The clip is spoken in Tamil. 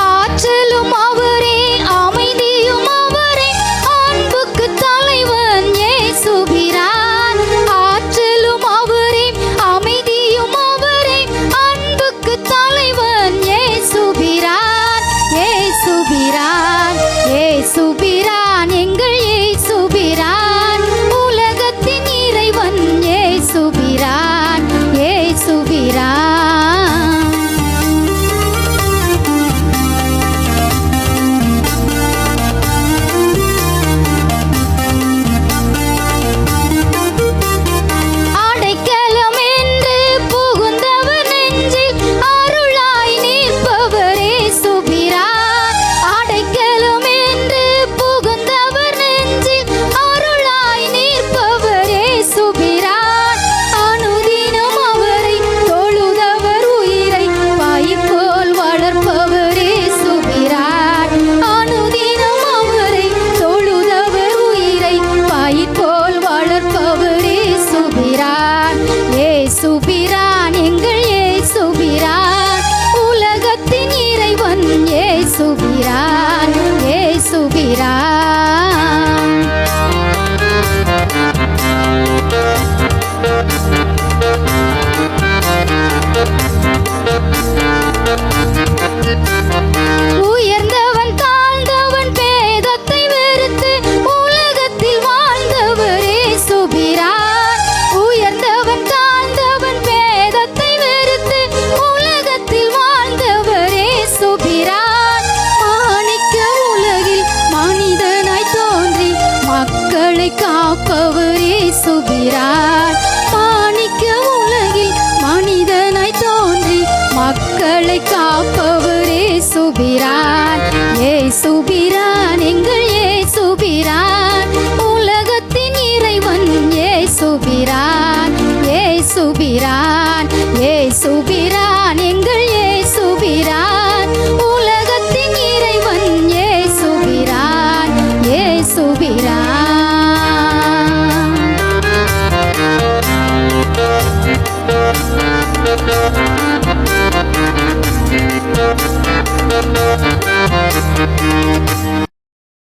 ஆற்றலும் அவரே, அமைதியும் அவரே, அன்புக்கு தலைவன் இயேசுபிரான். ஆற்றலும் அவரே, அமைதியும் அவரே, அன்புக்கு தலைவன் இயேசுபிரான். இயேசுபிரான், இயேசுபிரான், எங்கள் இயேசுபிரான், உலகத்தின் இறைவன் இயேசுபிரான். இயேசுபிரான். அடைக்கலம் என்று புகுந்தவர் நெஞ்சில் அருளாய் நிற்பவர் இயேசுபிரான். அடைக்கலம் என்று புகுந்தவர் நெஞ்சில் அருளாய் நிற்பவர் இயேசுபிரான். அனுதினம் அவரை தொழுதவர் உயிரை வாய் போல் வளர்ப்பவர் இயேசுபிரான். அனுதினம் அவரை தொழுதவர் உயிரை வாய் போல் வளர்ப்பவர் இயேசுபிரான். இயேசுபிரான், எங்கள் இயேசுபிரான், உலகத்தின் இறைவன் இயேசுபிரான். இயேசுபிரான். உயர்ந்தவன் தாழ்ந்தவன் பேதத்தை வெறுத்து உலகத்தில் வாழ்ந்தவர் இயேசுபிரான். உயர்ந்தவன் தாழ்ந்தவன் பேதத்தை வெறுத்து உலகத்தில் வாழ்ந்தவர் இயேசுபிரான். மாணிக்க உலகில் மனிதனாய் தோன்றி மக்களை காப்பவர் இயேசுபிரான். மாணிக்க உலகில் மனிதனாய் தோன்றி மக்களை காப்பவர் இயேசுபிரான். இயேசுபிரான், எங்கள் இயேசுபிரான், உலகத்தின் இறைவன் இயேசுபிரான். இயேசுபிரான், இயேசுபிரான்.